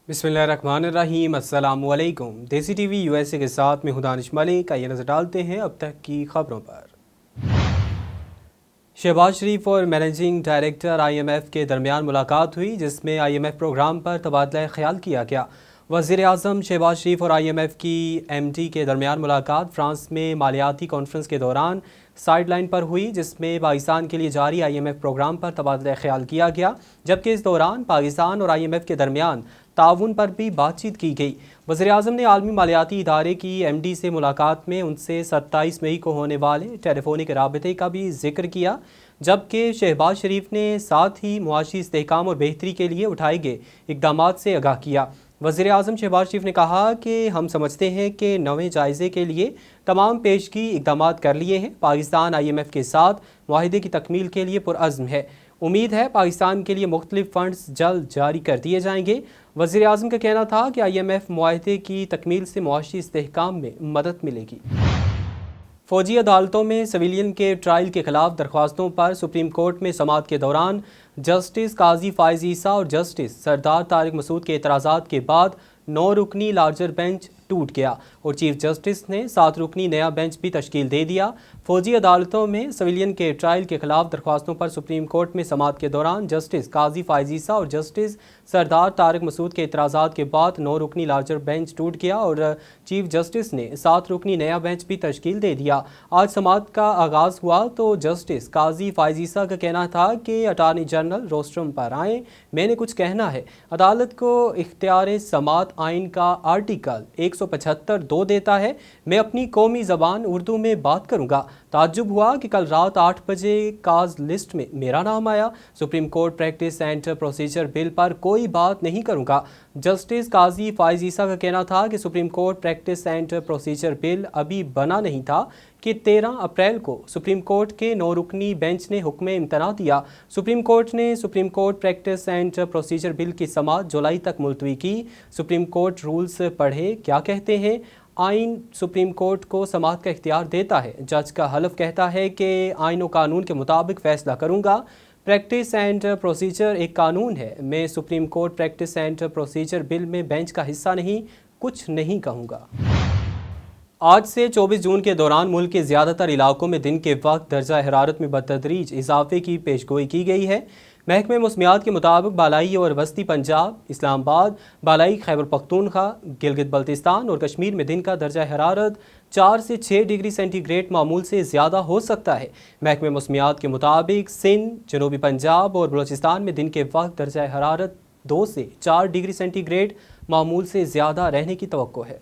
बिस्मिल्लाहिर्रहमानिर्रहीम। अस्सलाम वालेकुम। देसी टीवी यूएसए के साथ में दानिश मलिक। आइए नजर डालते हैं अब तक की खबरों पर। शहबाज शरीफ और मैनेजिंग डायरेक्टर IMF के दरमियान मुलाकात हुई, जिसमें IMF प्रोग्राम पर तबादला ख्याल किया गया। वज़ीर आज़म शहबाज शरीफ और IMF की MD के दरमियान मुलाकात फ्रांस में मालियाती कॉन्फ्रेंस के दौरान साइड लाइन पर हुई, जिसमें पाकिस्तान के लिए जारी IMF प्रोग्राम पर तबादला ख्याल किया गया, जबकि इस दौरान पाकिस्तान और IMF के दरमियान ताउन पर भी बातचीत की गई। वज़ीर आज़म ने आलमी मालियाती इदारे की MD से मुलाकात में उनसे 27 मई को होने वाले टेलीफोनिक राबते का भी जिक्र किया, जबकि शहबाज शरीफ ने साथ ही मुआशी इस्तेहकाम और बेहतरी के लिए उठाए गए इक़दामात से आगाह किया। वज़ीर आज़म शहबाज शरीफ ने कहा कि हम समझते हैं कि नवे जायज़े के लिए तमाम पेशगी इक़दामात कर लिए हैं। पाकिस्तान IMF के साथ मुआहिदे की तकमील के लिए पुरअज़्म है। उम्मीद है पाकिस्तान के लिए मुख्तलिफ फ़ंड्स जल्द जारी कर दिए जाएंगे। वज़ीर आज़म का कहना था कि IMF मुआहिदे की तकमील से मुआशी इस्तेहकाम में मदद मिलेगी। फ़ौजी अदालतों में सिविलियन के ट्रायल के खिलाफ दरख्वास्तों पर सुप्रीम कोर्ट में समाअत के दौरान जस्टिस काजी फायज़ ईसा और जस्टिस सरदार तारिक मसूद के एतराज़ात के बाद 9 रुकनी लार्जर बेंच टूट गया और चीफ जस्टिस ने 7 रुकनी नया बेंच भी तश्कील दे दिया। फ़ौजी अदालतों में सिविलियन के ट्रायल के खिलाफ दरख्वास्तों पर सुप्रीम कोर्ट में समाअत के दौरान जस्टिस काजी फायज़ ईसा और जस्टिस सरदार तारिक मसूद के एतराज़ात के बाद 9 रुकनी लार्जर बेंच टूट गया और चीफ जस्टिस ने 7 रुकनी नया बेंच भी तश्कील दे दिया। आज समाअत का आगाज़ हुआ तो जस्टिस काजी फायज़ ईसा का कहना था कि अटार्नी जनरल रोस्ट्रम पर आएँ, मैंने कुछ कहना है। अदालत को इख्तियार समाअत आइन का आर्टिकल 175(2) देता है। मैं अपनी कौमी ज़बान उर्दू में बात करूँगा। ताज्जुब हुआ कि कल रात 8 बजे काज लिस्ट में मेरा नाम आया। Supreme court practice and procedure bill पर कोई बात नहीं करूँगा। जस्टिस काजी फायज़ ईसा का कहना था कि supreme court practice and procedure bill अभी बना नहीं था कि 13 अप्रैल को सुप्रीम कोर्ट के 9 रुकनी बेंच ने हुक्म इम्तना दिया। सुप्रीम कोर्ट ने supreme court practice and procedure bill की समाअत जुलाई तक मुलतवी की। सुप्रीम कोर्ट रूल्स पढ़े क्या कहते हैं। आइन सुप्रीम कोर्ट को समाअत का इख्तियार देता है। जज का हलफ कहता है कि आइन और कानून के मुताबिक फैसला करूँगा। प्रैक्टिस एंड प्रोसीजर एक कानून है। मैं supreme court practice and procedure bill में बेंच का हिस्सा नहीं, कुछ नहीं कहूँगा। आज से 24 जून के दौरान मुल्क के ज़्यादातर इलाकों में दिन के वक्त दर्जा हरारत में बतदरीज इजाफे की पेशगोई की गई है। महकमे मौसमियात के मुताबिक बालाई और वस्ती पंजाब, इस्लामाबाद, बालाई खैबर पख्तूनख्वा, गिलगित बल्तिस्तान और कश्मीर में दिन का दर्जा हरारत 4 से 6 डिग्री सेंटीग्रेड मामूल से ज़्यादा हो सकता है। महकमे मौसमियात के मुताबिक सिंध, जनूबी पंजाब और बलूचिस्तान में दिन के वक्त दर्जा हरारत 2 से 4 डिग्री सेंटीग्रेड मामूल से ज़्यादा रहने की तवक्को है।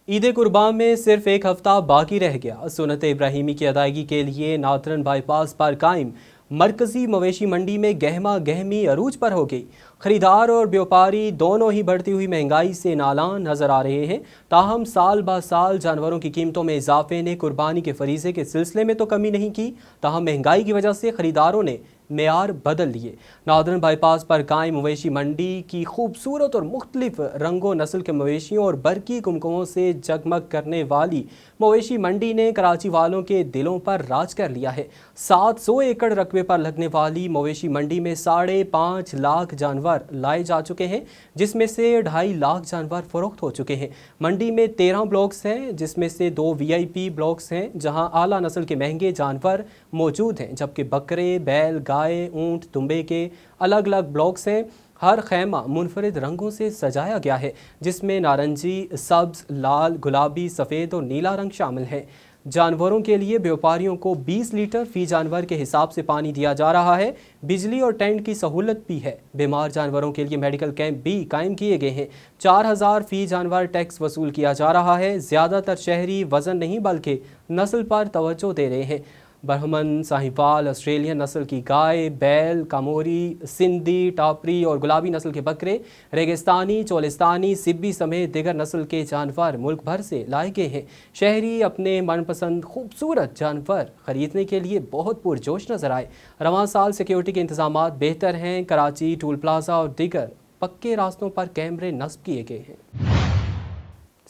ईद कुर्बान में सिर्फ एक हफ्ता बाकी रह गया। सुन्नत इब्राहिमी की अदायगी के लिए नादरन बाईपास पर कायम मरकजी मवेशी मंडी में गहमा गहमी अरूज पर हो गई। खरीदार और व्यापारी दोनों ही बढ़ती हुई महंगाई से नालान नजर आ रहे हैं। ताहम साल ब साल जानवरों की कीमतों में इजाफे ने कुर्बानी के फरीजे के सिलसिले में तो कमी नहीं की, ताहम महंगाई की वजह से खरीदारों ने मेयार बदल लिए। नादरन बाईपास पर कायम मवेशी मंडी की खूबसूरत और मुख्तलिफ रंगों नस्ल के मवेशियों और बरकी कुमकुमों से जगमग करने वाली मवेशी मंडी ने कराची वालों के दिलों पर राज कर लिया है। 700 एकड़ रकबे पर लगने वाली मवेशी मंडी में 5.5 लाख जानवर लाए जा चुके हैं, जिसमें से 2.5 लाख जानवर फरोख्त हो चुके हैं। मंडी में 13 ब्लॉक्स हैं, जिसमें से 2 VIP ब्लॉक्स हैं जहां आला नस्ल के महंगे जानवर मौजूद हैं, जबकि बकरे, बैल, गाय, ऊंट, दुम्बे के अलग अलग ब्लॉक्स हैं। हर खैमा मुनफरिद रंगों से सजाया गया है, जिसमें नारंगी, सब्ज, लाल, गुलाबी, सफ़ेद और नीला रंग शामिल है। जानवरों के लिए व्यापारियों को 20 लीटर फी जानवर के हिसाब से पानी दिया जा रहा है। बिजली और टेंट की सहूलत भी है। बीमार जानवरों के लिए मेडिकल कैंप भी कायम किए गए हैं। 4000 फी जानवर टैक्स वसूल किया जा रहा है। ज़्यादातर शहरी वज़न नहीं बल्कि नस्ल पर तवज्जो दे रहे हैं। बर्हमन, साहिवाल, ऑस्ट्रेलियन नस्ल की गाय, बैल, कामोरी, सिंधी, टापरी और गुलाबी नस्ल के बकरे, रेगिस्तानी, चोलिस्तानी, सिब्बी समेत दिगर नस्ल के जानवर मुल्क भर से लाए गए हैं। शहरी अपने मनपसंद खूबसूरत जानवर खरीदने के लिए बहुत पुरजोश नजर आए। रवां साल सिक्योरिटी के इंतजामात बेहतर हैं। कराची, टूल प्लाजा और दिगर पक्के रास्तों पर कैमरे नस्ब किए गए हैं।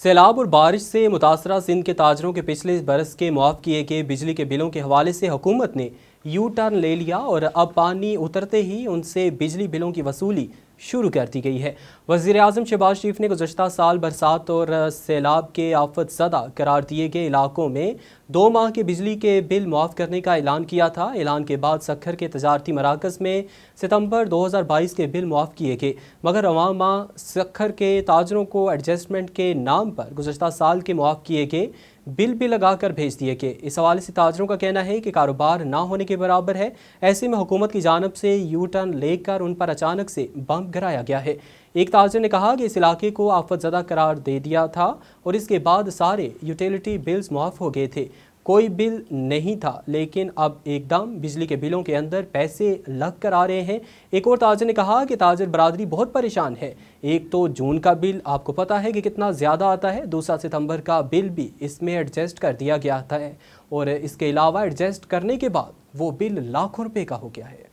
सैलाब और बारिश से मुतासरा सिंध के ताजरों के पिछले बरस के मुआफ किए गए बिजली के बिलों के हवाले से हुकूमत ने यू टर्न ले लिया और अब पानी उतरते ही उनसे बिजली बिलों की वसूली शुरू कर दी गई है। वज़ीर-ए-आज़म शहबाज शरीफ ने गुज़श्ता साल बरसात और सैलाब के आफत ज़दा करार दिए गए इलाकों में 2 माह के बिजली के बिल मुआफ़ करने का ऐलान किया था। ऐलान के बाद सक्खर के तजारती मराकज़ में सितंबर 2022 के बिल मुआफ़ किए गए, मगर रवां माह सक्खर के ताजरों को एडजस्टमेंट के नाम पर गुज़श्ता साल के मुआफ़ किए गए बिल भी लगा कर भेज दिए गए। इस हवाले से ताजरों का कहना है कि कारोबार ना होने के बराबर है। ऐसे में हुकूमत की जानब से यू टर्न लेकर उन पर अचानक से बम गिराया गया है। एक ताजर ने कहा कि इस इलाके को आफत ज़दा करार दे दिया था और इसके बाद सारे यूटिलिटी बिल्स मुआफ़ हो गए थे, कोई बिल नहीं था, लेकिन अब एकदम बिजली के बिलों के अंदर पैसे लग कर आ रहे हैं। एक और ताजर ने कहा कि ताजर बरादरी बहुत परेशान है। एक तो जून का बिल आपको पता है कि कितना ज़्यादा आता है, दूसरा सितंबर का बिल भी इसमें एडजस्ट कर दिया गया था और इसके अलावा एडजस्ट करने के बाद वो बिल लाखों रुपए का हो गया है।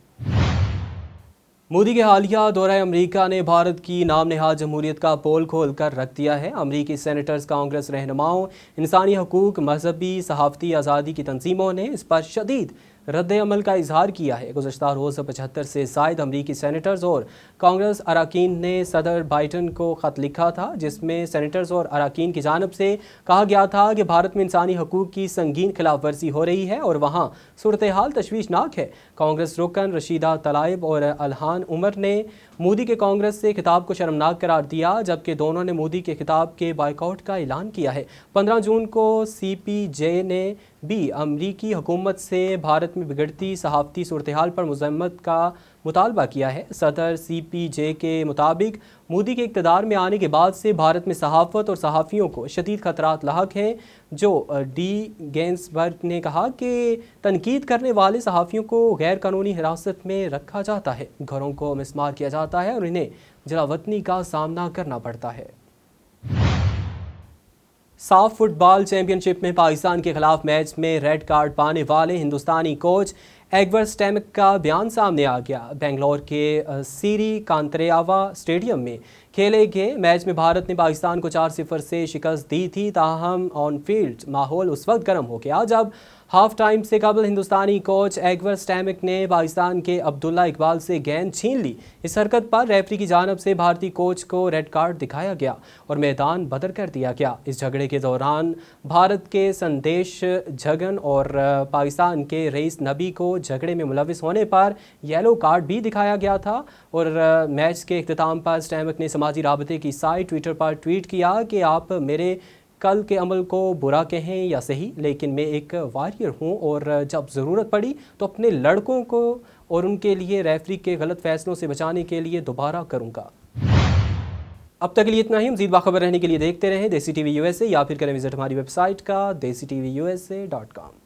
मोदी के हालिया दौरा अमेरिका ने भारत की नाम नेहाद जमहूरियत का पोल खोल कर रख दिया है। अमरीकी सेनेटर्स, कांग्रेस रहनुमाओं, इंसानी हकूक, मजहबी सहाफ़ती आज़ादी की तंजीमों ने इस पर शदीद रद्द अमल का इजहार किया है। गुज़श्ता रोज़ 75 से ज़ायद अमरीकी सेनेटर्स और कांग्रेस अरकान ने सदर बाइडन को ख़त लिखा था, जिसमें सेनेटर्स और अरकान की जानब से कहा गया था कि भारत में इंसानी हकूक़ की संगीन खिलाफ वर्जी हो रही है और वहाँ सूरत हाल तशवीशनाक है। कांग्रेस रुकन रशीदा तलाइब और अल्हान उमर ने मोदी के कांग्रेस से खिताब को शर्मनाक करार दिया, जबकि दोनों ने मोदी के खिताब के बाइकआउट का ऐलान किया है। 15 जून को CPJ ने भी अमरीकी हुकूमत से भारत में बिगड़ती सहाफ़ती सूरत हाल पर मज़म्मत का मुतालबा किया है। सदर CPJ के मुताबिक मोदी के इक़्तिदार में आने के बाद से भारत में सहाफ़त और सहाफ़ियों को शदीद ख़तरात लाहक हैं। जो डी गेंसबर्ग ने कहा कि तनकीद करने वाले सहाफ़ियों को गैर कानूनी हिरासत में रखा जाता है, घरों को मिसमार किया जाता है और इन्हें जलावतनी का सामना करना पड़ता है। साफ फुटबॉल चैंपियनशिप में पाकिस्तान के खिलाफ मैच में रेड कार्ड पाने वाले हिंदुस्तानी कोच एगवर स्टेमिक का बयान सामने आ गया। बेंगलोर के सीरी कांतरेआवा स्टेडियम में खेले गए मैच में भारत ने पाकिस्तान को 4-0 से शिकस्त दी थी। ताहम ऑन फील्ड माहौल उस वक्त गर्म हो गया जब हाफ टाइम से कबल हिंदुस्तानी कोच एगवर स्टेमिक ने पाकिस्तान के अब्दुल्ला इकबाल से गेंद छीन ली। इस हरकत पर रेफरी की जानब से भारतीय कोच को रेड कार्ड दिखाया गया और मैदान बदर कर दिया गया। इस झगड़े के दौरान भारत के संदेश झगन और पाकिस्तान के रईस नबी को झगड़े में मुलविस होने पर येलो कार्ड भी दिखाया गया था। और मैच के इख्तिताम पर स्टेमिक ने समाजी राबते की साइट ट्विटर पर ट्वीट किया कि आप मेरे कल के अमल को बुरा कहें या सही, लेकिन मैं एक वॉरियर हूँ और जब ज़रूरत पड़ी तो अपने लड़कों को और उनके लिए रेफरी के गलत फैसलों से बचाने के लिए दोबारा करूँगा। अब तक के लिए इतना ही। मज़ीद बाखबर रहने के लिए देखते रहें देसी TV USA या फिर करें विजिट हमारी वेबसाइट का DesiTVUSA.com।